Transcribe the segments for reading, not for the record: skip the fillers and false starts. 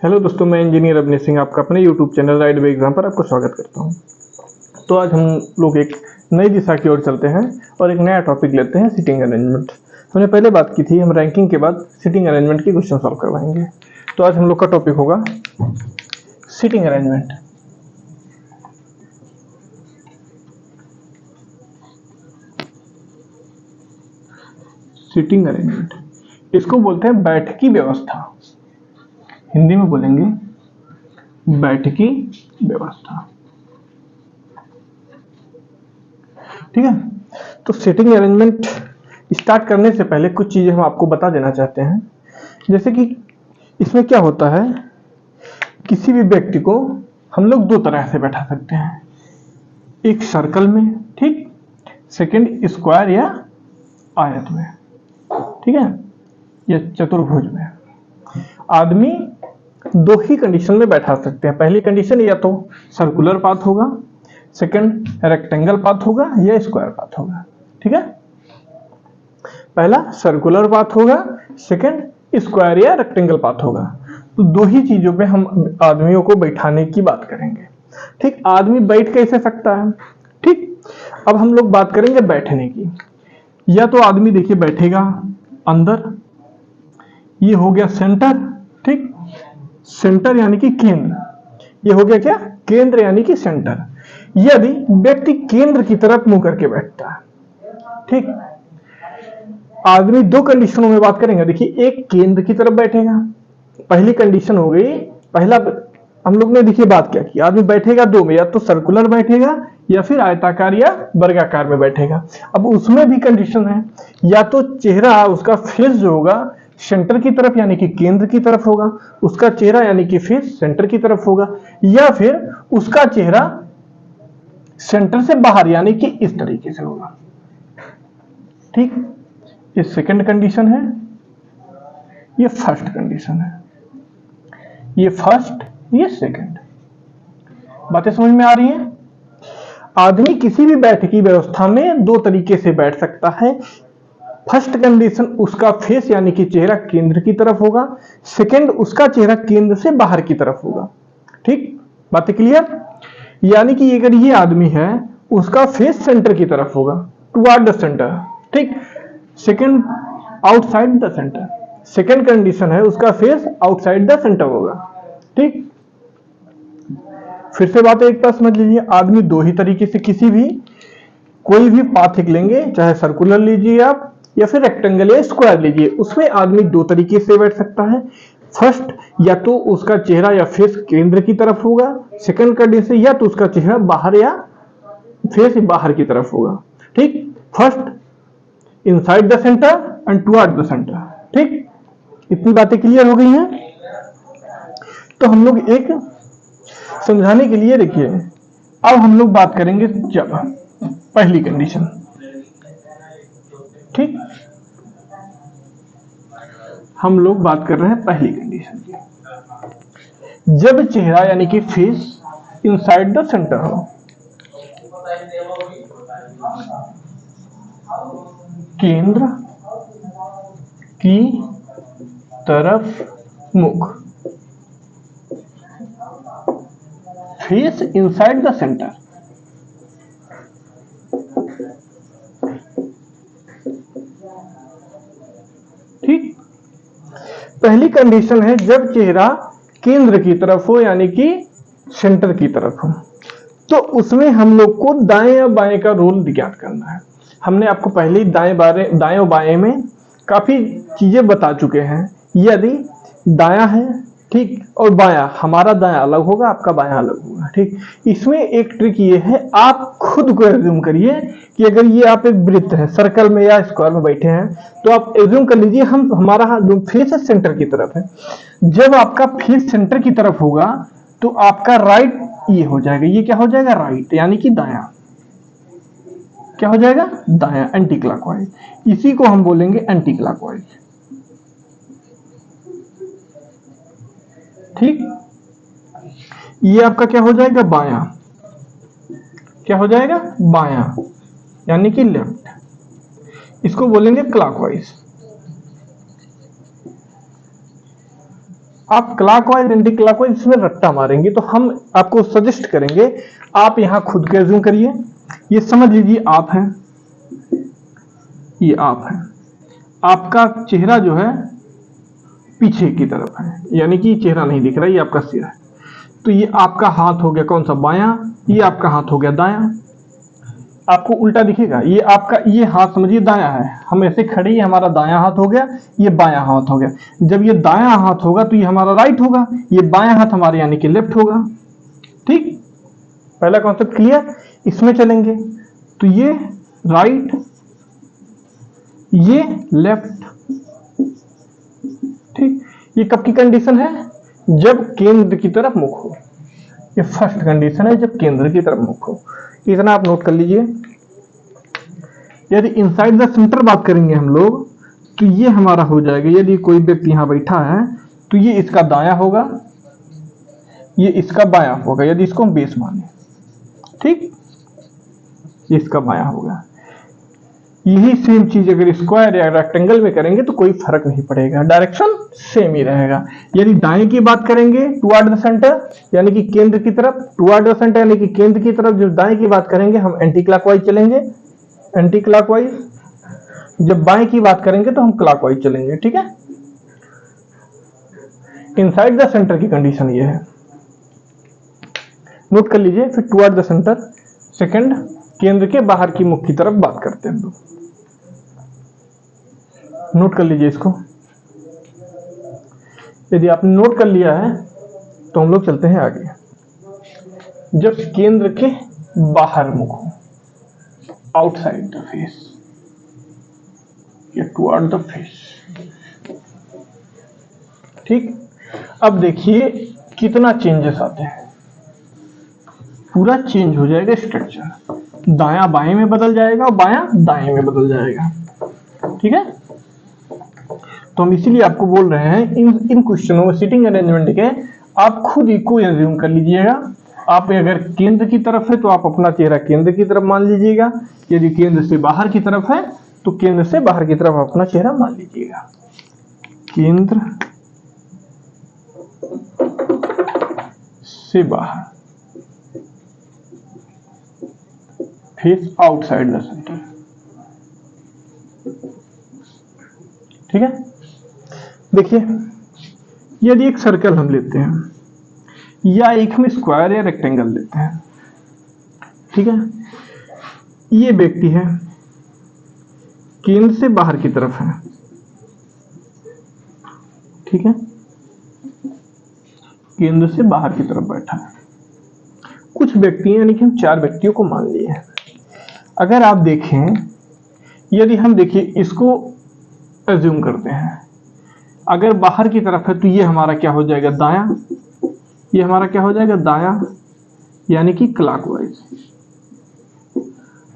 Hello दोस्तों, मैं engineer Awanish Singh आपका अपने यूट्यूब चैनल राइड वे एग्जाम पर आपको स्वागत करता हूं। तो आज हम लोग एक नई दिशा की ओर चलते हैं और एक नया टॉपिक लेते हैं, सीटिंग अरेंजमेंट। हमने पहले बात की थी, हम रैंकिंग के बाद सीटिंग अरेंजमेंट की क्वेश्चन सॉल्व करवाएंगे। तो आज हम लोग का टॉपिक होगा सीटिंग अरेंजमेंट। सीटिंग अरेंजमेंट इसको बोलते हैं बैठकी व्यवस्था, हिंदी में बोलेंगे बैठकी व्यवस्था। ठीक है, तो सीटिंग अरेंजमेंट स्टार्ट करने से पहले कुछ चीजें हम आपको बता देना चाहते हैं। जैसे कि इसमें क्या होता है, किसी भी व्यक्ति को हम लोग दो तरह से बैठा सकते हैं, एक सर्कल में, ठीक, सेकंड स्क्वायर या आयत में, ठीक है, या चतुर्भुज में। आदमी दो ही कंडीशन में बैठा सकते हैं। पहली कंडीशन या तो सर्कुलर पाथ होगा, सेकंड रेक्टेंगल पाथ होगा या स्क्वायर पाथ होगा। ठीक है, पहला सर्कुलर पाथ होगा, सेकंड स्क्वायर या रेक्टेंगल पाथ होगा। तो दो ही चीजों पे हम आदमियों को बैठाने की बात करेंगे। ठीक, आदमी बैठ कैसे सकता है। ठीक, अब हम लोग बात करेंगे बैठने की। या तो आदमी देखिए बैठेगा अंदर, ये हो गया सेंटर, ठीक, सेंटर यानी कि केंद्र, ये हो गया क्या, केंद्र यानी कि सेंटर। यदि व्यक्ति केंद्र की तरफ मुंह करके बैठता है, ठीक, आदमी दो कंडीशनों में बात करेंगे। देखिए, एक केंद्र की तरफ बैठेगा, पहली कंडीशन हो गई। पहला हम लोग ने देखिए बात क्या की, आदमी बैठेगा दो में, या तो सर्कुलर बैठेगा या फिर आयताकार या वर्गाकार में बैठेगा। अब उसमें भी कंडीशन है, या तो चेहरा उसका फेस जो होगा सेंटर की तरफ यानी कि केंद्र की तरफ होगा, उसका चेहरा यानी कि फेस सेंटर की तरफ होगा, या फिर उसका चेहरा सेंटर से बाहर यानी कि इस तरीके से होगा। ठीक, ये सेकंड कंडीशन है, ये फर्स्ट कंडीशन है, ये फर्स्ट, ये सेकंड। बातें समझ में आ रही हैं। आदमी किसी भी बैठकी व्यवस्था में दो तरीके से बैठ सकता है। फर्स्ट कंडीशन, उसका फेस यानी कि चेहरा केंद्र की तरफ होगा, सेकंड उसका चेहरा केंद्र से बाहर की तरफ होगा। ठीक, बातें क्लियर। यानी कि अगर ये आदमी है, उसका फेस सेंटर की तरफ होगा, टुवर्ड द सेंटर। ठीक, second outside the centre. Second condition है, उसका फेस आउटसाइड द सेंटर होगा। ठीक, फिर से बात एक बार समझ लीजिए। आदमी दो ही तरीके से किसी भी कोई भी पाथ लेंगे, चाहे सर्कुलर लीजिए आप या फिर रेक्टेंगल या स्क्वायर लीजिए, उसमें आदमी दो तरीके से बैठ सकता है। फर्स्ट, या तो उसका चेहरा या फेस केंद्र की तरफ होगा, सेकंड कंडीशन, या तो उसका चेहरा बाहर या फेस बाहर की तरफ होगा। ठीक, first inside the centre and toward the centre. ठीक, इतनी बातें क्लियर हो गई हैं। तो हम लोग एक समझाने के लिए देखिए, अब हम लोग बात करेंगे जब पहली कंडीशन। ठीक, हम लोग बात कर रहे हैं पहली कंडीशन की, जब चेहरा यानी कि फेस इनसाइड द सेंटर हो, केंद्र की तरफ मुख, फेस इनसाइड द सेंटर। ठीक, पहली कंडीशन है जब चेहरा केंद्र की तरफ हो यानी कि सेंटर की तरफ हो। तो उसमें हम लोग को दाएं या बाएं का रोल ज्ञात करना है। हमने आपको पहले ही दाएं और बाएं में काफी चीजें बता चुके हैं। यदि दायां है, ठीक, और बायां, हमारा दायां अलग होगा, आपका बायां अलग होगा। ठीक, इसमें एक ट्रिक ये है, आप खुद को एज्यूम करिए कि अगर ये आप एक वृत्त है, सर्कल में या स्क्वायर में बैठे हैं, तो आप एज्यूम कर लीजिए हमारा जो फेस है सेंटर की तरफ है। जब आपका फेस सेंटर की तरफ होगा तो आपका राइट ये हो जाएगा, ये क्या हो जाएगा, राइट यानी कि दायां। क्या हो जाएगा, दायां, एंटी क्लॉकवाइज। इसी को हम बोलेंगे एंटी क्लॉकवाइज। ठीक, ये आपका क्या हो जाएगा, बायां। क्या हो जाएगा, बायां यानी कि लेफ्ट। इसको बोलेंगे क्लॉकवाइज। आप क्लॉकवाइज एंटी क्लॉकवाइज इसमें रट्टा मारेंगे। तो हम आपको सजेस्ट करेंगे आप यहां खुद के एज्यूम करिए, ये समझ लीजिए आप हैं, ये आप हैं, आपका चेहरा जो है पीछे की तरफ है, यानी कि चेहरा नहीं दिख रहा, ये आपका सिर है। तो ये आपका हाथ हो गया कौन सा, बायां, ये आपका हाथ हो गया दायां। आपको उल्टा दिखेगा, ये आपका ये हाथ समझिए दायां है, हम ऐसे खड़े, ये हमारा दायां हाथ हो गया, ये बायां हाथ हो गया। जब ये दायां हाथ होगा तो ये हमारा राइट होगा, ये बायां हाथ हमारे यानी कि लेफ्ट होगा। ठीक, पहला कॉन्सेप्ट क्लियर। इसमें चलेंगे तो ये राइट, ये लेफ्ट। ठीक, ये कब की कंडीशन है, जब केंद्र की तरफ मुख हो। ये फर्स्ट कंडीशन है, जब केंद्र की तरफ मुख हो। इतना आप नोट कर लीजिए। यदि इनसाइड द सेंटर बात करेंगे हम लोग तो ये हमारा हो जाएगा, यदि कोई व्यक्ति यहां बैठा है तो ये इसका दायां होगा, ये इसका बायां होगा, यदि इसको हम बेस माने। ठीक, ये इसका बायां होगा। यही सेम चीज अगर स्क्वायर या रेक्टेंगल में करेंगे तो कोई फर्क नहीं पड़ेगा, डायरेक्शन सेम ही रहेगा। यदि दाएं की बात करेंगे टुवर्ड द सेंटर यानी कि केंद्र की तरफ, टुवर्ड द सेंटर यानी कि केंद्र की तरफ, जब दाएं की बात करेंगे हम एंटी क्लॉकवाइज चलेंगे, एंटी क्लॉकवाइज। जब बाएं की बात करेंगे तो हम क्लॉकवाइज चलेंगे। ठीक है, इनसाइड द सेंटर की कंडीशन ये है, नोट कर लीजिए। फिर टुवर्ड द सेंटर, सेकंड केंद्र के बाहर की मुख की तरफ बात करते हैं हम लोग, नोट कर लीजिए इसको। यदि आपने नोट कर लिया है तो हम लोग चलते हैं आगे। जब केंद्र के बाहर मुख हो, आउटसाइड द फेस या टुवर्ड द फेस। ठीक, अब देखिए कितना चेंजेस आते हैं, पूरा चेंज हो जाएगा स्ट्रक्चर, दायां बाएं में बदल जाएगा और बायां दाएं में बदल जाएगा। ठीक है, तो हम इसीलिए आपको बोल रहे हैं इन क्वेश्चनों में सीटिंग अरेंजमेंट के आप खुद ही को एज्यूम कर लीजिएगा। आप अगर केंद्र की तरफ है तो आप अपना चेहरा केंद्र की तरफ मान लीजिएगा, यदि केंद्र से बाहर की तरफ है तो केंद्र से बाहर की तरफ अपना चेहरा मान लीजिएगा। केंद्र से बाहर, फेस आउटसाइड द सेंटर। ठीक है, देखिए यदि एक सर्कल हम लेते हैं या एक हम स्क्वायर या रेक्टेंगल लेते हैं। ठीक है, ये व्यक्ति है केंद्र से बाहर की तरफ है। ठीक है, केंद्र से बाहर की तरफ बैठा है। कुछ व्यक्ति यानी कि हम 4 व्यक्तियों को मान लिए हैं। अगर आप देखें, यदि हम देखिए इसको एज्यूम करते हैं, अगर बाहर की तरफ है तो ये हमारा क्या हो जाएगा, दायां। ये हमारा क्या हो जाएगा, दायां यानी कि क्लॉकवाइज।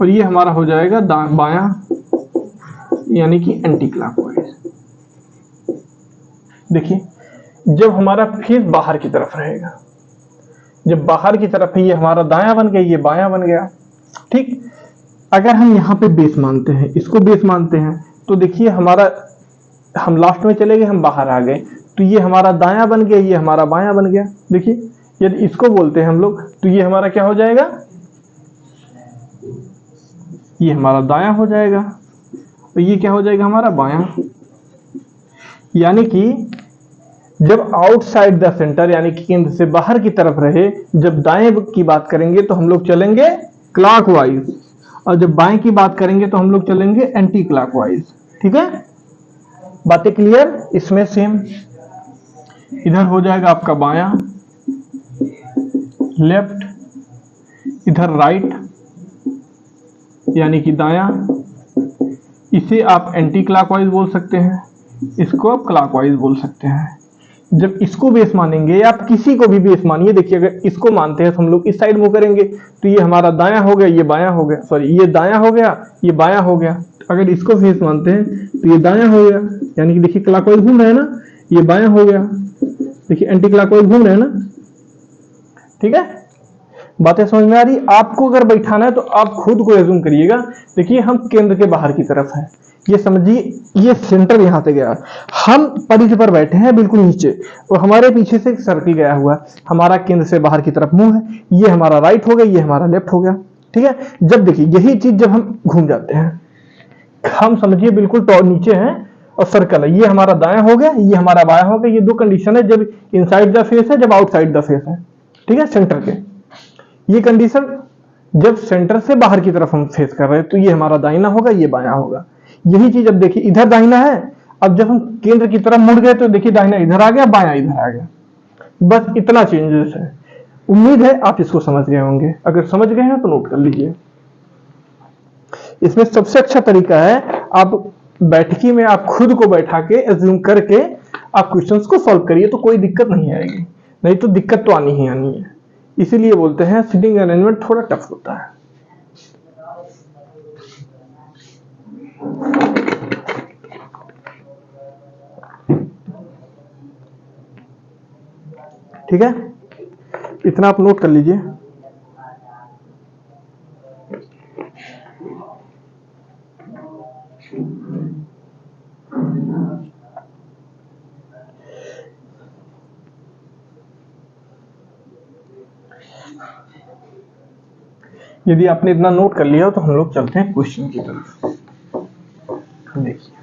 और ये हमारा हो जाएगा बायां यानी कि एंटी क्लॉकवाइज। देखिए जब हमारा फेस बाहर की तरफ रहेगा, जब बाहर की तरफ है, ये हमारा दायां बन गया, ये बायां बन गया। ठीक, अगर हम यहाँ पे बेस मानते हैं, इसको बेस मानते हैं, तो देखिए हमारा, हम लास्ट में चले गए, हम बाहर आ गए, तो ये हमारा दायां बन गया, ये हमारा बायां बन गया। देखिए यदि इसको बोलते हैं हम लोग तो ये हमारा क्या हो जाएगा, ये हमारा दायां हो जाएगा और ये क्या हो जाएगा, हमारा बायां। यानी कि जब आउटसाइड द सेंटर यानी कि केंद्र से बाहर की तरफ रहे, जब दाएं की बात करेंगे तो हम लोग चलेंगे क्लॉकवाइज, और जब बाएं की बात करेंगे तो हम लोग चलेंगे एंटी क्लॉकवाइज। ठीक है, बातें क्लियर। इसमें सेम, इधर हो जाएगा आपका बायां, लेफ्ट, इधर राइट यानी कि दायां। इसे आप एंटी क्लॉकवाइज बोल सकते हैं, इसको आप क्लॉकवाइज बोल सकते हैं। जब इसको बेस मानेंगे या आप किसी को भी बेस मानिए, देखिए अगर इसको मानते हैं तो हम लोग इस साइड मुंह करेंगे, तो ये हमारा दायां हो गया, ये बायां हो गया, सॉरी ये दायां हो गया, ये बायां हो गया। अगर इसको बेस मानते हैं तो ये दायां हो गया, यानी कि देखिए क्लॉकवाइज घूम रहे हैं ना, ये बायां हो गया। देखिए एंटी क्लॉकवाइज घूम रहे हैं ना। ठीक है, बातें समझ में आ रही। आपको अगर बैठाना है तो आप खुद को एज्यूम करिएगा। देखिए हम केंद्र के बाहर की तरफ है, ये समझिए ये सेंटर यहां से गया, हम परिधि पर बैठे हैं बिल्कुल नीचे और हमारे पीछे से एक सर्कल गया हुआ, हमारा केंद्र से बाहर की तरफ मुंह है, ये हमारा राइट हो गया, ये हमारा लेफ्ट हो गया। ठीक है, जब देखिए यही चीज जब हम घूम जाते हैं, हम समझिए बिल्कुल टॉप नीचे हैं और सर्कल है, ये हमारा दायां हो गया, ये हमारा बायां हो गया। ये दो कंडीशन है, जब इनसाइड द फेस है, जब आउटसाइड द फेस है। ठीक है, सेंटर के ये कंडीशन जब सेंटर से बाहर की तरफ हम फेस कर रहे हैं तो ये हमारा दाहिना होगा, ये बायां होगा। यही चीज अब देखिए इधर दाहिना है, अब जब हम केंद्र की तरफ मुड़ गए तो देखिए दाहिना इधर आ गया, बायां इधर आ गया। बस इतना चेंजेस है। उम्मीद है आप इसको समझ गए होंगे, अगर समझ गए हैं तो नोट कर लीजिए। इसमें सबसे अच्छा तरीका है आप बैठकी में आप खुद को बैठा के एज्यूम करके आप क्वेश्चंस को सॉल्व करिए, तो कोई दिक्कत नहीं आएगी। नहीं तो दिक्कत तो आनी ही आनी है। इसीलिए बोलते हैं सिटिंग अरेंजमेंट थोड़ा टफ होता है। ठीक है, इतना आप नोट कर लीजिए। यदि आपने इतना नोट कर लिया तो हम लोग चलते हैं क्वेश्चन की तरफ। देखिए,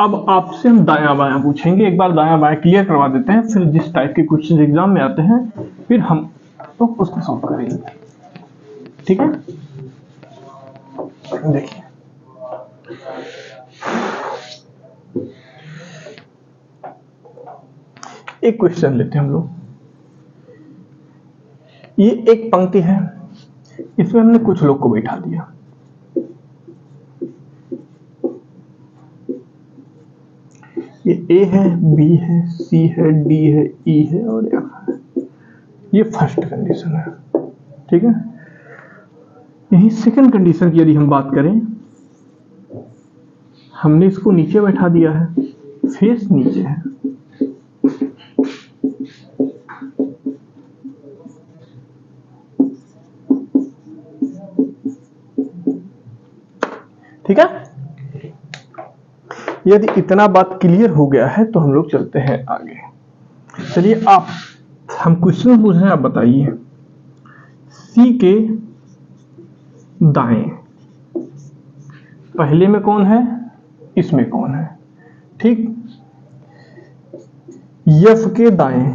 अब आपसे हम दायां बायां पूछेंगे। एक बार दायां बायां क्लियर करवा देते हैं, फिर जिस टाइप के क्वेश्चन एग्जाम में आते हैं फिर हम तो उसको सॉल्व करेंगे। ठीक है, देखिए एक क्वेश्चन लेते हैं हम लोग। ये एक पंक्ति है, इसमें हमने कुछ लोग को बैठा दिया। ये ए है, बी है, सी है, डी है, ई है और एफ है। ये फर्स्ट कंडीशन है। ठीक है, यही सेकंड कंडीशन की यदि हम बात करें, हमने इसको नीचे बैठा दिया है, फेस नीचे है। ठीक है, यदि इतना बात क्लियर हो गया है तो हम लोग चलते हैं आगे। चलिए आप, हम क्वेश्चन पूछ रहे हैं, आप बताइए सी के दाएं पहले में कौन है, इसमें कौन है। ठीक, एफ के दाएं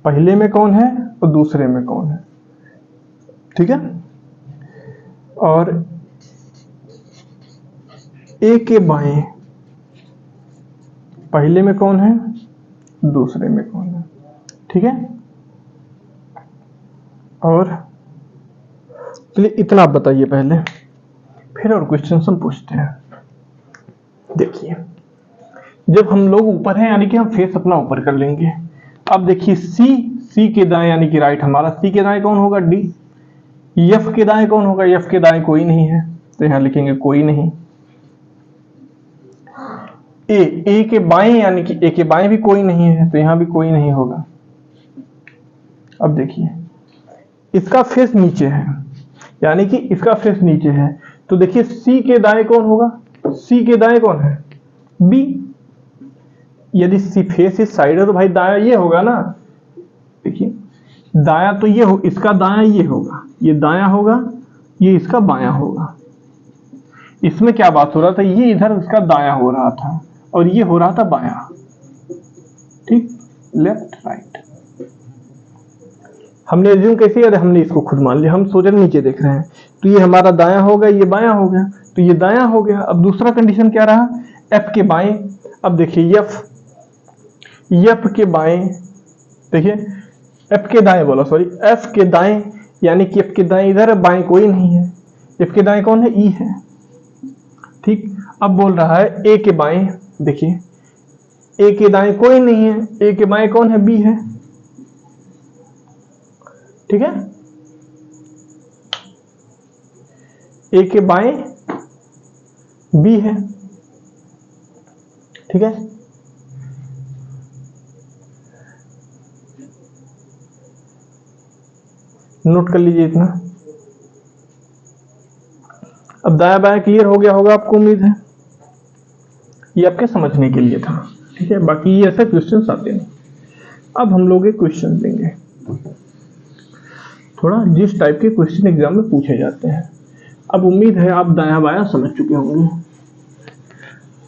पहले में कौन है और दूसरे में कौन है। ठीक है, और ए के बाएं पहले में कौन है, दूसरे में कौन है। ठीक है, और चलिए इतना आप बताइए पहले, फिर और क्वेश्चन हम पूछते हैं। देखिए, जब हम लोग ऊपर हैं यानी कि हम फेस अपना ऊपर कर लेंगे। अब देखिए सी के दाएं यानी कि राइट हमारा, सी के दाएं कौन होगा, डी। एफ के दाएं कौन होगा, एफ के दाएं कोई नहीं है तो यहां लिखेंगे कोई नहीं। ए के बाएं यानी कि ए के बाएं भी कोई नहीं है तो यहां भी कोई नहीं होगा। अब देखिए इसका फेस नीचे है यानी कि इसका फेस नीचे है, तो देखिए सी के दाएं कौन होगा, सी के दाएं कौन है, बी। यदि सी फेस इस साइड है तो भाई दायां ये होगा ना। देखिए दायां तो ये हो, इसका दायां ये होगा, ये दायां होगा, ये इसका बायां होगा। इसमें क्या बात हो रहा था, ये इधर इसका दायां हो रहा था और ये हो रहा था बायां। ठीक, लेफ्ट राइट। हमने एज्यूम कैसे किया, हमने इसको खुद मान लिया, हम सोच रहे नीचे देख रहे हैं तो ये हमारा दायां हो गया, ये बायां हो गया, तो ये दायां हो गया। अब दूसरा कंडीशन क्या रहा, एफ के बाएं। अब देखिए एफ के बाएं, देखिए एफ के दाएं बोला, सॉरी एफ के दाएं यानी कि एफ के दाएं इधर है, बाएं कोई नहीं है। एफ के दाएं कौन है, ई है। ठीक, अब बोल रहा है ए के बाएं, देखिए ए के दाएं कोई नहीं है, ए के बाएं कौन है, बी है। ठीक है, ए के बाएं बी है। ठीक है, नोट कर लीजिए इतना। अब दाया बाया क्लियर हो गया होगा आपको, उम्मीद है। ये आपके समझने के लिए था, ठीक है। बाकी ये ऐसे क्वेश्चंस आते हैं। अब हम लोग एक क्वेश्चन देंगे, थोड़ा जिस टाइप के क्वेश्चन एग्जाम में पूछे जाते हैं। अब उम्मीद है आप दाया बाया समझ चुके होंगे,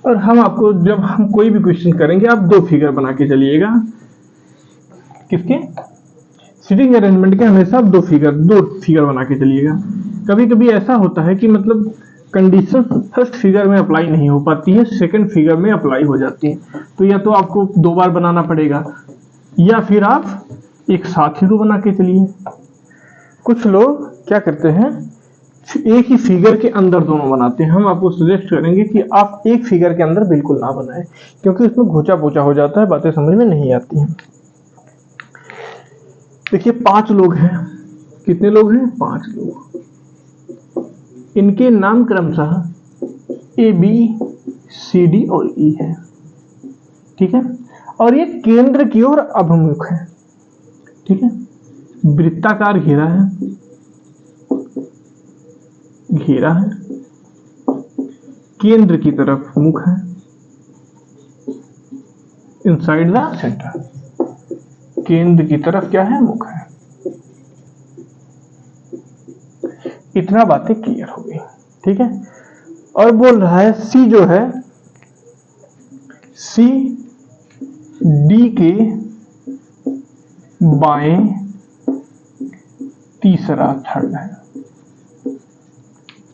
और हम आपको जब हम कोई भी क्वेश्चन करेंगे, आप दो फिगर बना के चलिएगा। किसके? सीटिंग अरेंजमेंट के हमेशा दो फिगर बना के चलिएगा। कभी कभी ऐसा होता है कि मतलब कंडीशन फर्स्ट फिगर में अप्लाई नहीं हो पाती है, सेकंड फिगर में अप्लाई हो जाती है। तो या तो आपको दो बार बनाना पड़ेगा, या फिर आप एक साथ ही दो बना के चलिए। कुछ लोग क्या करते हैं, एक ही फिगर के अंदर दोनों बनाते हैं। हम आपको सजेस्ट करेंगे कि आप एक फिगर के अंदर बिल्कुल ना बनाएं, क्योंकि उसमें घोचा पोचा हो जाता है, बातें समझ में नहीं आती हैं। देखिए 5 लोग हैं। कितने लोग हैं? 5 लोग। इनके नाम क्रमशः ए बी सी डी और ई है, ठीक है। और ये केंद्र की ओर अभिमुख है, ठीक है। वृत्ताकार घेरा है, केंद्र की तरफ मुख है, इनसाइड द सेंटर, केंद्र की तरफ क्या है? मुख है। इतना बातें क्लियर हो गई, ठीक है। और बोल रहा है सी जो है, सी डी के बाएं तीसरा थर्ड है,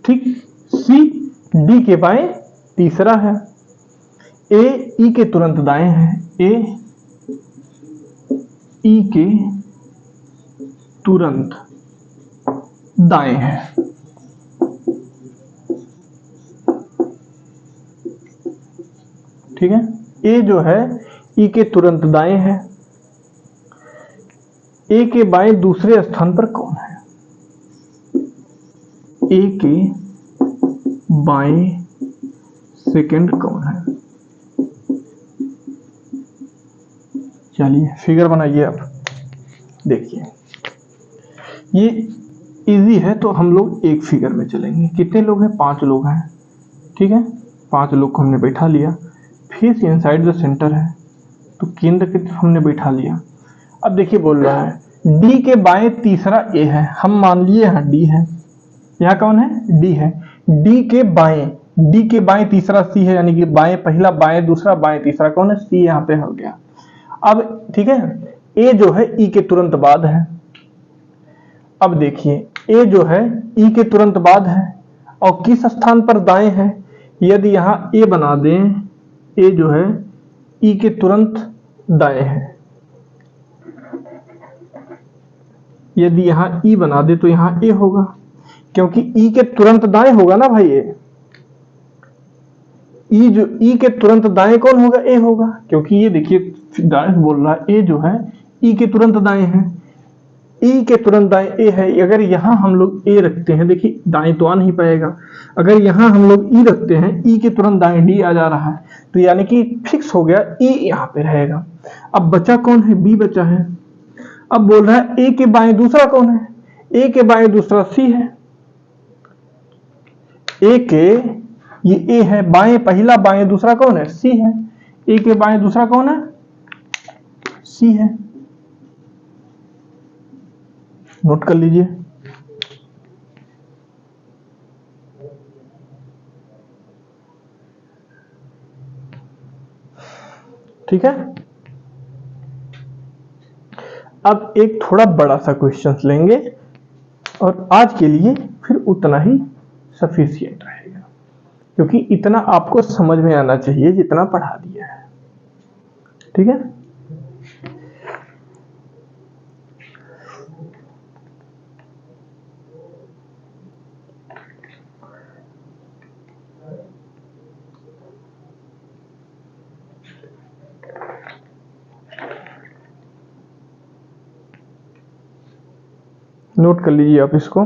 ठीक। सी डी के बाएं तीसरा है। ए ई के तुरंत दाएं है, ए ई के तुरंत दाएं है, ठीक है। ए जो है ई के तुरंत दाएं है। ए के बाएं दूसरे स्थान पर कौन है? ए के बाएं सेकंड कौन है? चलिए फिगर बनाइए आप। देखिए ये इजी है, तो हम लोग एक फिगर में चलेंगे। कितने लोग हैं? 5 लोग हैं, ठीक है। 5 लोग को हमने बैठा लिया। फेस इनसाइड द सेंटर है, तो केंद्र की तरफ हमने बैठा लिया। अब देखिए बोल रहा है डी के बाएं तीसरा ए है। हम मान लिए यहाँ डी है, यहाँ कौन है? डी है। डी के बाएं तीसरा सी है, यानी कि बाएं पहला, बाएं दूसरा, बाएं तीसरा कौन है? सी यहाँ पे हो गया। अब ठीक है, ए जो है ई के तुरंत बाद है। अब देखिए ए जो है ई के तुरंत बाद है, और किस स्थान पर दाएं है? यदि यहां ए बना दें, ए जो है ई के तुरंत दाएं है। यदि यहां ई बना दे तो यहां ए होगा, क्योंकि ई के तुरंत दाएं होगा ना भाई। ई के तुरंत दाएं कौन होगा? ए होगा, क्योंकि ये देखिए डायरेक्ट बोल रहा है ए जो है ई के तुरंत दाएं है। ई के तुरंत दाएं ए है। अगर यहां हम लोग ए रखते हैं, देखिए दाएं तो आ नहीं पाएगा। अगर यहां हम लोग ई रखते हैं, ई के तुरंत दाएं डी आ जा रहा है, तो यानी कि फिक्स हो गया, ई यहां पे रहेगा। अब बचा कौन है? बी बचा है। अब बोल रहा है ए के बाएं दूसरा कौन है? ए के बाएं दूसरा सी है। ए के ये ए है, बाएं पहला, बाएं दूसरा कौन है? सी है। ए के बाएं दूसरा कौन है? सी है। नोट कर लीजिए। ठीक है। अब एक थोड़ा बड़ा सा क्वेश्चन लेंगे, और आज के लिए फिर उतना ही सफिशिएंट रहेगा, क्योंकि इतना आपको समझ में आना चाहिए जितना पढ़ा दिया है, ठीक है। नोट कर लीजिए आप इसको।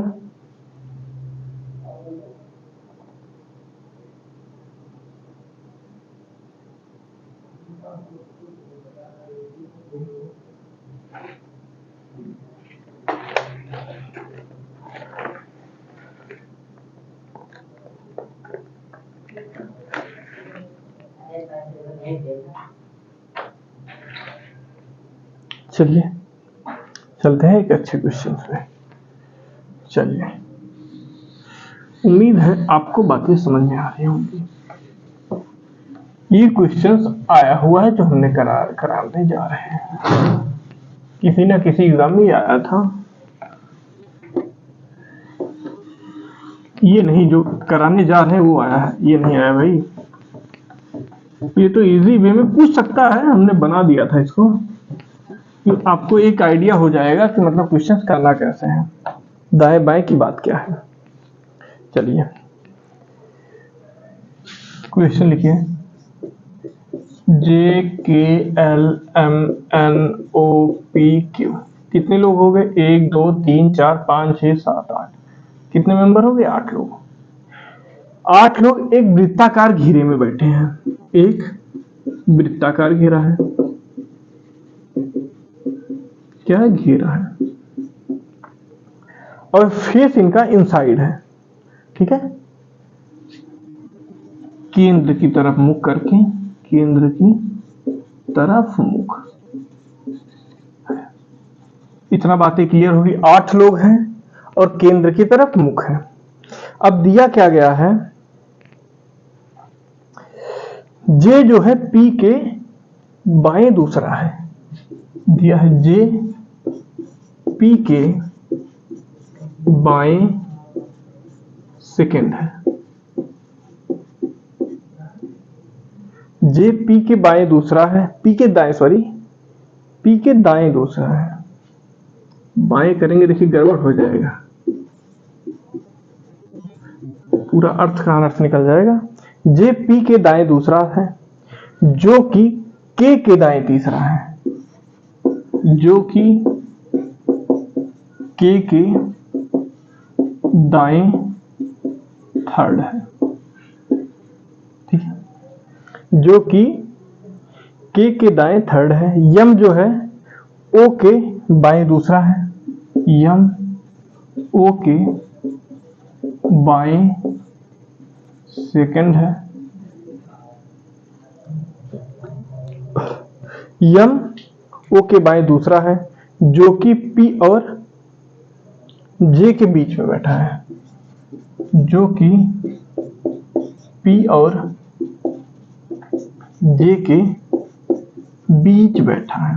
चलिए चलते हैं एक अच्छे क्वेश्चन पे। चलिए, उम्मीद है आपको बातें समझ में आ रही होंगी। ये क्वेश्चंस आया हुआ है जो हमने कराने जा रहे हैं, किसी ना किसी एग्जाम में आया था। ये नहीं जो कराने जा रहे हैं वो आया है, ये नहीं आया भाई। ये तो इजी वे में पूछ सकता है, हमने बना दिया था इसको कि आपको एक आइडिया हो जाएगा कि मतलब क्वेश्चंस करना कैसे है, दाएं बाएं की बात क्या है। चलिए क्वेश्चन लिखिए। JKLMNOPQ कितने लोग हो गए? 1 2 3 4 5 6 7 8। कितने मेंबर हो गए? 8 लोग। 8 लोग एक वृत्ताकार घेरे में बैठे हैं। एक वृत्ताकार घेरा है, क्या है? घेरा है, और फेस इनका इनसाइड है, ठीक है, केंद्र की तरफ मुख करके, केंद्र की तरफ मुख। इतना बातें क्लियर होगी। 8 लोग हैं और केंद्र की तरफ मुख है। अब दिया क्या गया है? जे जो है पी के बाएं दूसरा है, दिया है जे पी के बाएं सेकेंड है। जे पी के बाएं दूसरा है, पी के दाएं, सॉरी पी के दाएं दूसरा है। बाएं करेंगे देखिए गड़बड़ हो जाएगा, पूरा अर्थ का अनर्थ निकल जाएगा। जे पी के दाएं दूसरा है, जो कि के दाएं तीसरा है, जो कि के दाएं थर्ड है, ठीक है, जो कि के दाएं थर्ड है। यम जो है ओ के बाएं दूसरा है, यम ओ के बाएं सेकंड है। यम ओ के बाएं दूसरा है, जो कि पी और जे के बीच में बैठा है, जो कि पी और जे के बीच बैठा है,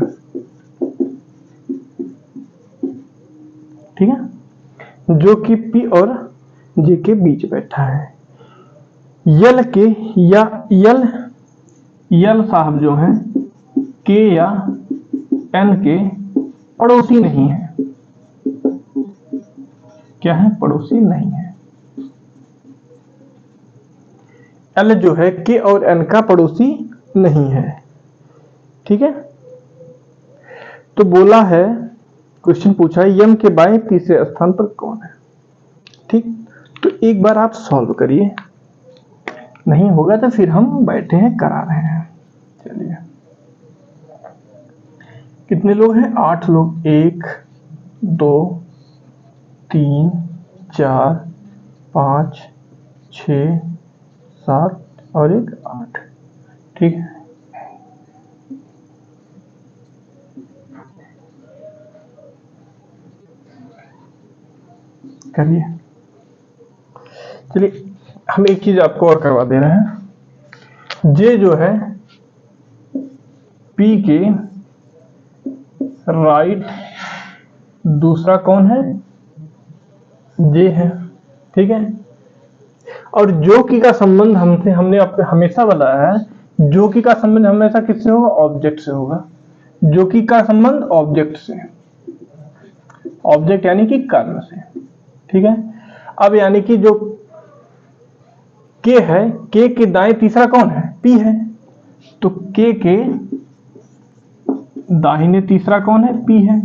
ठीक है, जो कि पी और जे के बीच बैठा है। यल के या यल साहब जो हैं के या एन के पड़ोसी नहीं है। क्या है? पड़ोसी नहीं है। एल जो है के और एन का पड़ोसी नहीं है, ठीक है। तो बोला है, क्वेश्चन पूछा है यम के बाएं तीसरे स्थान पर कौन है, ठीक। तो एक बार आप सॉल्व करिए, नहीं होगा तो फिर हम बैठे हैं करा रहे हैं। चलिए कितने लोग हैं? 8 लोग। 1 2 3 4 5 6 7 और 1 8, ठीक है। करिए। चलिए हम एक चीज आपको और करवा दे रहे हैं। जे जो है पी के राइट दूसरा कौन है? जे है, ठीक है। और जो की का संबंध हमने हमेशा बताया है, जो की का संबंध हमेशा किससे होगा? ऑब्जेक्ट से होगा। जो की का संबंध ऑब्जेक्ट से, ऑब्जेक्ट यानी कि कर्म से, ठीक है। अब यानी कि जो के है, के दाएं तीसरा कौन है? पी है। तो के दाहिने तीसरा कौन है? पी है।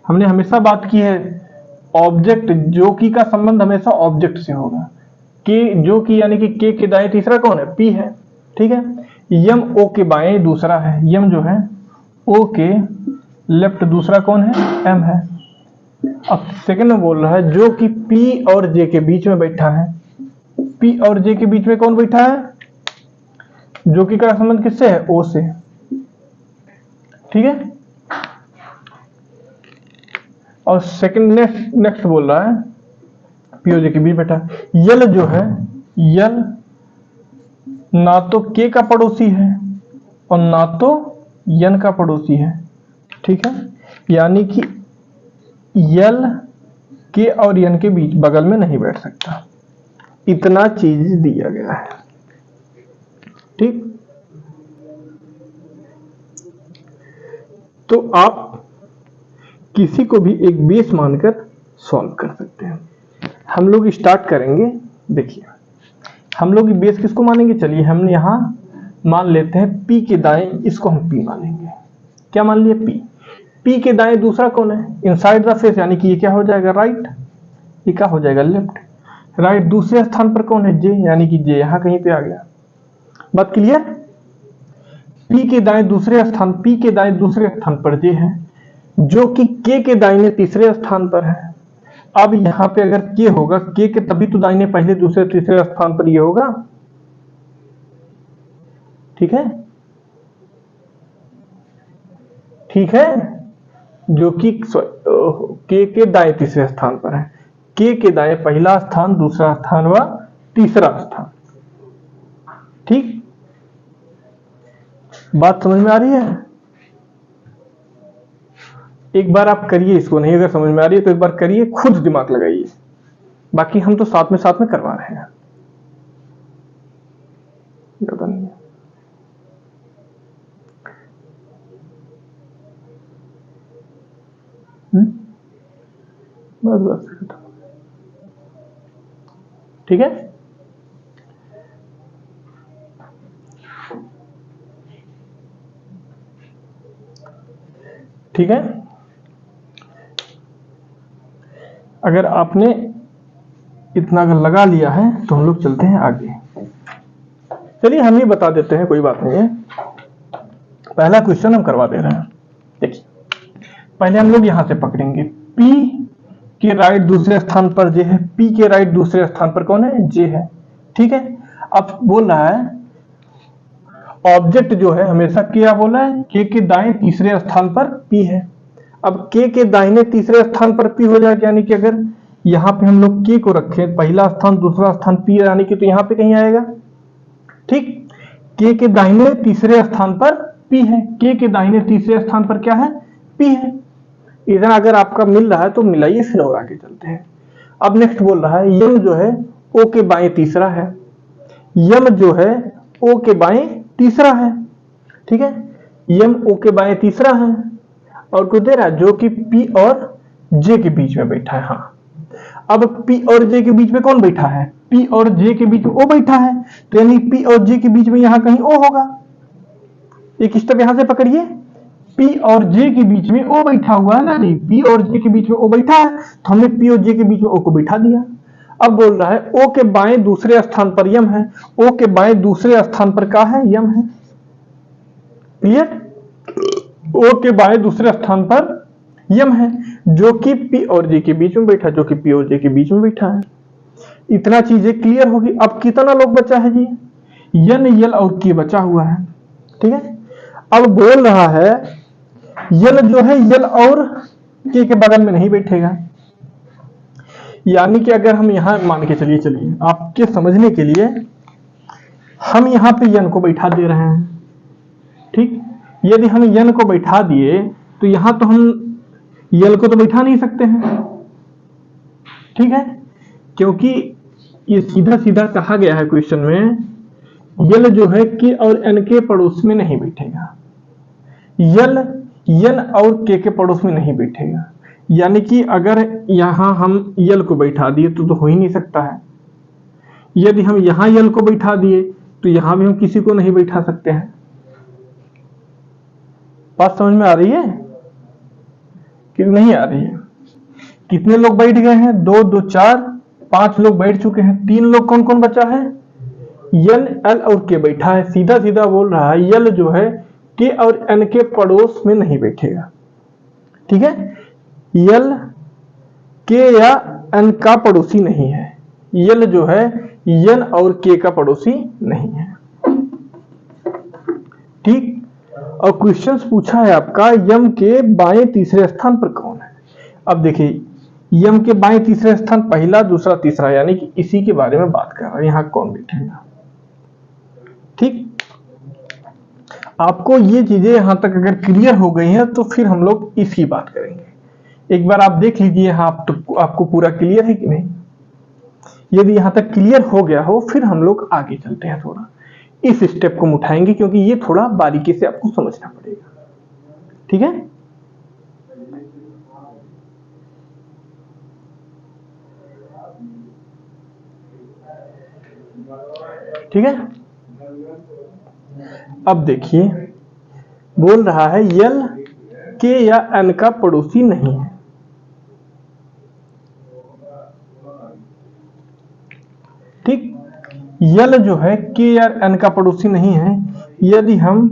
हमने हमेशा बात की है ऑब्जेक्ट, जो की का संबंध हमेशा ऑब्जेक्ट से होगा। के जो की यानी कि के दाएं तीसरा कौन है? पी है, ठीक है। यम ओ के बाएं दूसरा है, यम जो है ओ के लेफ्ट दूसरा कौन है? एम है। अब सेकंड में बोल रहा है जो कि पी और जे के बीच में बैठा है। पी और जे के बीच में कौन बैठा है? जो कि का संबंध किससे है, ओ से। ठीक है, और सेकंड नेक्स्ट बोल रहा है पीओजे के बीच बेटा, यल जो है, यल ना तो के का पड़ोसी है और ना तो यन का पड़ोसी है। ठीक है, यानी कि यल के और यन के बीच बगल में नहीं बैठ सकता, इतना चीज दिया गया है। ठीक, तो आप किसी को भी एक बेस मानकर सॉल्व कर सकते हैं। हम लोग स्टार्ट करेंगे, देखिए हम लोग बेस किसको मानेंगे, चलिए हम यहां मान लेते हैं पी के दाएं, इसको हम पी मानेंगे। क्या मान लिया, पी। पी के दाएं दूसरा कौन है, इनसाइड द फेस, यानी कि ये क्या हो जाएगा, राइट। ये क्या हो जाएगा, लेफ्ट। राइट दूसरे स्थान पर कौन है, जे, यानी कि जे यहां कहीं पे आ गया। बात क्लियर। पी के दाएं दूसरे स्थान, पी के दाएं दूसरे स्थान पर जे है, जो कि के दाहिने तीसरे स्थान पर है। अब यहां पे अगर के होगा, के तभी तो दाहिने पहले दूसरे तीसरे स्थान पर ये होगा। ठीक है, ठीक है, जो कि के दाएं तीसरे स्थान पर है। के दाएं पहला स्थान, दूसरा स्थान व तीसरा स्थान। ठीक, बात समझ में आ रही है। एक बार आप करिए इसको, नहीं अगर समझ में आ रही है तो एक बार करिए, खुद दिमाग लगाइए, बाकी हम तो साथ में करवा रहे हैं। ज्यादा नहीं है। बस ठीक है। ठीक है, अगर आपने इतना अगर लगा लिया है तो हम लोग चलते हैं आगे। चलिए हम ही बता देते हैं, कोई बात नहीं है। पहला क्वेश्चन हम करवा दे रहे हैं। देखिए पहले हम लोग यहां से पकड़ेंगे, P के राइट दूसरे स्थान पर जे है, P के राइट दूसरे स्थान पर कौन है, जे है। ठीक है, अब बोल रहा है ऑब्जेक्ट जो है हमेशा क्या बोला है, के दाएं तीसरे स्थान पर P है। अब के दाहिने तीसरे स्थान पर P हो जाएगा, यानी कि अगर यहां पे हम लोग के को रखें, पहला स्थान दूसरा स्थान P, यानी कि तो यहां पे कहीं आएगा। ठीक, के दाहिने तीसरे स्थान पर P है, के दाहिने तीसरे स्थान पर क्या है, P है। इधर अगर आपका मिल रहा है तो मिलाइए, फिर और आगे चलते हैं। अब नेक्स्ट बोल रहा है यम जो है ओ के बाएं तीसरा है, यम जो है ओ के बाएं तीसरा है। ठीक है, यम ओ के बाएं तीसरा है, और कुछ दे रहा है जो कि P और J के बीच में बैठा है। हाँ, अब P और J के बीच में कौन बैठा है, P और J के बीच में O बैठा है, तो यानी P और J के बीच में यहां कहीं O होगा। एक स्टेप यहां से पकड़िए, P और J के बीच में O बैठा हुआ है ना, नहीं P और J के बीच में O बैठा है, तो हमने P और J के बीच में O को बैठा दिया। अब बोल रहा है O के बाएं दूसरे स्थान पर यम है, O के बाएं दूसरे स्थान पर क्या है, यम है। क्लियर, O के बाएं दूसरे स्थान पर यम है, जो कि P और J के बीच में बैठा, जो कि P और J के बीच में बैठा है। इतना चीजें क्लियर होगी। अब कितना लोग बचा है जी, यन, यल और के बचा हुआ है। ठीक है, अब बोल रहा है यल जो है यल और के बगल में नहीं बैठेगा, यानी कि अगर हम यहां मान के चलिए आपके समझने के लिए हम यहां पे यन को बैठा दे रहे हैं। ठीक, यदि हम यन को बैठा दिए तो यहां तो हम यल को तो बैठा नहीं सकते हैं। ठीक है, क्योंकि ये सीधा सीधा कहा गया है क्वेश्चन में, यल जो है के और एन के पड़ोस में नहीं बैठेगा, यल यन और के पड़ोस में नहीं बैठेगा। यानी कि अगर यहां हम यल को बैठा दिए तो हो ही नहीं सकता है। यदि हम यहां यल को बैठा दिए तो यहां भी हम किसी को नहीं बैठा सकते हैं। बात समझ में आ रही है कि नहीं आ रही है? कितने लोग बैठ गए हैं, 2 2 4 5 लोग बैठ चुके हैं। 3 लोग कौन कौन बचा है, यल, एल और के बैठा है। सीधा सीधा बोल रहा है यल जो है के और एन के पड़ोस में नहीं बैठेगा। ठीक है, यल के या एन का पड़ोसी नहीं है, यल जो है यन और के का पड़ोसी नहीं है। ठीक। और क्वेश्चंस पूछा है आपका यम के बाएं तीसरे स्थान पर कौन है। अब देखिए यम के बाएं तीसरे स्थान पहला दूसरा तीसरा, यानी कि इसी के बारे में बात कर रहा है, यहां कौन बैठेगा। ठीक, आपको ये चीजें यहां तक अगर क्लियर हो गई हैं तो फिर हम लोग इसकी बात करेंगे। एक बार आप देख लीजिए यहां तो आपको पूरा क्लियर है कि नहीं। यदि यहां तक क्लियर हो गया हो फिर हम लोग आगे चलते हैं, थोड़ा इस स्टेप को उठाएंगे क्योंकि ये थोड़ा बारीकी से आपको समझना पड़ेगा। ठीक है, ठीक है। अब देखिए बोल रहा है यल के या एन का पड़ोसी नहीं है। ठीक, यल जो है के या एन का पड़ोसी नहीं है। यदि हम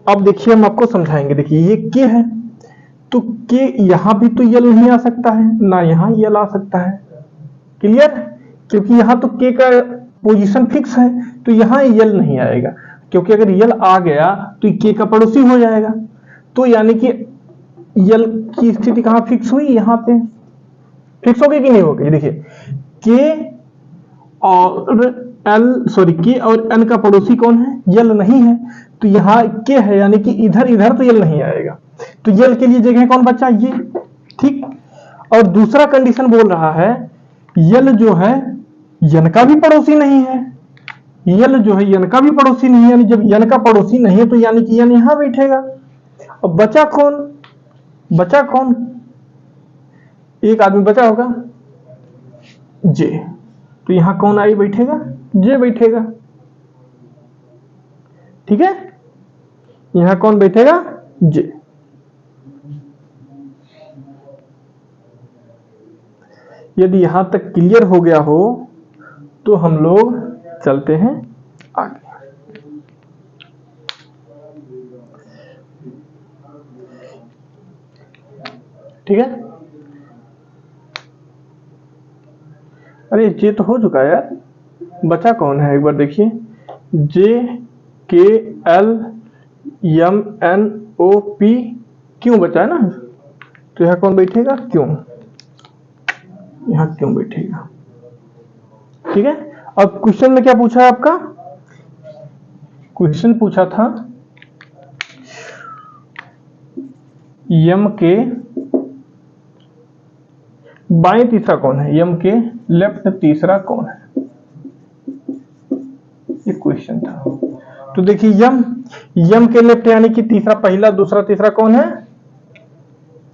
अब देखिए हम आपको समझाएंगे। देखिए ये के है तो के यहां भी तो यल नहीं आ सकता है ना यहां यल आ सकता है। क्लियर, क्योंकि यहां तो के का पोजीशन फिक्स है तो यहां यल नहीं आएगा, क्योंकि अगर यल आ गया तो के का पड़ोसी हो जाएगा। तो यानी कि यल की स्थिति कहां फिक्स हुई, यहां पे फिक्स हो गई कि नहीं हो गई। देखिए के और एन का पड़ोसी कौन है, यल नहीं है। तो यहां के है यानी कि इधर इधर तो यल नहीं आएगा, तो यल के लिए जगह कौन बचा, ये। ठीक, और दूसरा कंडीशन बोल रहा है यल जो है यन का भी पड़ोसी नहीं है। यल जो है यन का भी पड़ोसी नहीं है, यानी जब यन का पड़ोसी नहीं है तो यानी कि यन यहां बैठेगा। अब बचा कौन, एक आदमी बचा होगा जे, तो यहां कौन आई बैठेगा, जे बैठेगा। ठीक है, यहां कौन बैठेगा, जे। यदि यहां तक क्लियर हो गया हो तो हम लोग चलते हैं आगे। ठीक है, अरे जे तो हो चुका है यार, बचा कौन है एक बार देखिए। J K L M N O P क्यों बचा है ना, तो यहां कौन बैठेगा, क्यों, यहां क्यों बैठेगा। ठीक है, अब क्वेश्चन में क्या पूछा है आपका, क्वेश्चन पूछा था यम के बाएं तीसरा कौन है, यम के लेफ्ट तीसरा कौन है, ये क्वेश्चन था। तो देखिए यम के लेफ्ट यानी कि तीसरा पहला दूसरा तीसरा कौन है,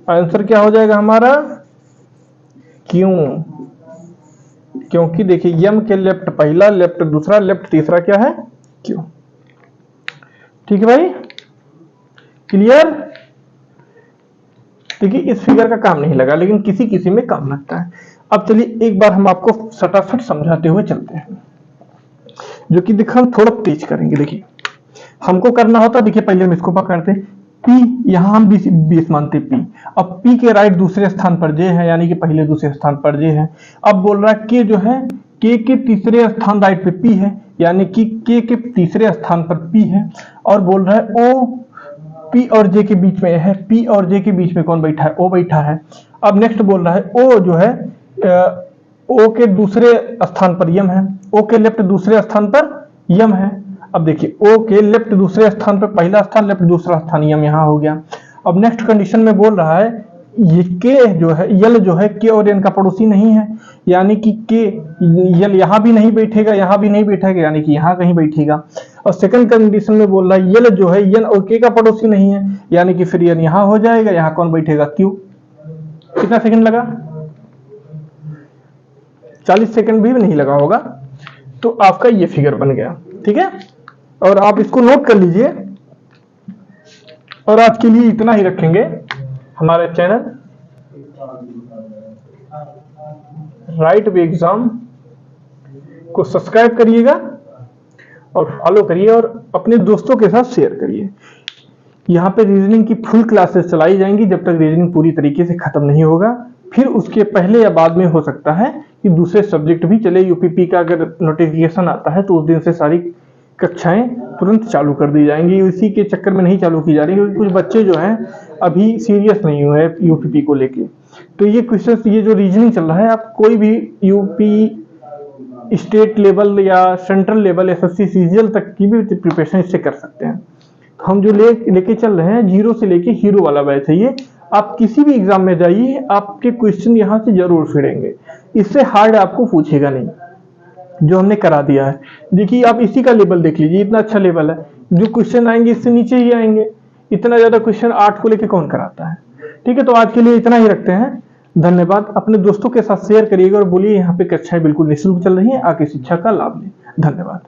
आंसर क्या हो जाएगा हमारा, क्यों। क्योंकि देखिए यम के लेफ्ट पहला, लेफ्ट दूसरा, लेफ्ट तीसरा क्या है, क्यों। ठीक है भाई, क्लियर। देखिए इस फिगर का काम नहीं लगा लेकिन किसी किसी में काम लगता है। अब चलिए एक बार हम आपको फटाफट समझाते हुए चलते हैं, जो कि देखिए हम थोड़ा तेज करेंगे। देखिए हमको करना होता, देखिए पहले हम इसको पकड़ते पी, यहां हम 20 मानते पी। अब पी के राइट दूसरे स्थान पर जे है, यानी कि पहले दूसरे स्थान पर जे है। अब बोल रहा है के जो है के तीसरे स्थान राइट पे पी है, यानी कि के तीसरे स्थान पर पी है। और बोल रहा है ओ पी और जे के बीच में है, पी और जे के बीच में कौन बैठा है, ओ बैठा है। अब नेक्स्ट बोल रहा है ओ जो है ओ के दूसरे स्थान पर यम है, ओ के लेफ्ट दूसरे स्थान पर यम है। अब देखिए ओ के लेफ्ट दूसरे स्थान पर पहला स्थान, लेफ्ट दूसरा स्थान, यम यहां हो गया। अब नेक्स्ट कंडीशन में बोल रहा है ये के जो है यल जो है के और एन का पड़ोसी नहीं है, यानी कि के यल यहां भी नहीं बैठेगा, यहां भी नहीं बैठेगा, यानी कि यहां कहीं बैठेगा। और सेकंड कंडीशन में बोल रहा है यल जो है यन और के का पड़ोसी नहीं है, यानी कि फिर यन यहां हो जाएगा, यहां कौन बैठेगा, क्यू। कितना सेकंड लगा, 40 सेकंड भी नहीं लगा होगा। तो आपका ये फिगर बन गया। ठीक है, और आप इसको नोट कर लीजिए। और आज के लिए इतना ही रखेंगे। हमारे चैनल राइट वे एग्जाम को सब्सक्राइब करिएगा और फॉलो करिए और अपने दोस्तों के साथ शेयर करिए। यहाँ पे रीजनिंग की फुल क्लासेस चलाई जाएंगी जब तक रीजनिंग पूरी तरीके से खत्म नहीं होगा। फिर उसके पहले या बाद में हो सकता है कि दूसरे सब्जेक्ट भी चले। यूपीपी का अगर नोटिफिकेशन आता है तो उस दिन से सारी कक्षाएं तुरंत चालू कर दी जाएंगी। इसी के चक्कर में नहीं चालू की जा रही क्योंकि कुछ बच्चे जो हैं अभी सीरियस नहीं हुए यूपीपी को लेके। तो ये क्वेश्चन, ये जो रीजनिंग चल रहा है, आप कोई भी यूपी स्टेट लेवल या सेंट्रल लेवल एसएससी सीजीएल तक की भी प्रिपरेशन इससे कर सकते हैं। तो हम जो लेके चल रहे हैं, जीरो से लेके हीरो वाला बैच है ये। आप किसी भी एग्जाम में जाइए, आपके क्वेश्चन यहाँ से जरूर फिरेंगे। इससे हार्ड आपको पूछेगा नहीं, जो हमने करा दिया है। देखिए आप इसी का लेवल देख लीजिए, इतना अच्छा लेवल है। जो क्वेश्चन आएंगे इससे नीचे ही आएंगे। इतना ज्यादा क्वेश्चन 8 को लेके कौन कराता है। ठीक है, तो आज के लिए इतना ही रखते हैं। धन्यवाद। अपने दोस्तों के साथ शेयर करिएगा और बोलिए यहाँ पे कक्षाएं बिल्कुल निःशुल्क चल रही हैं, आके शिक्षा का लाभ लें। धन्यवाद।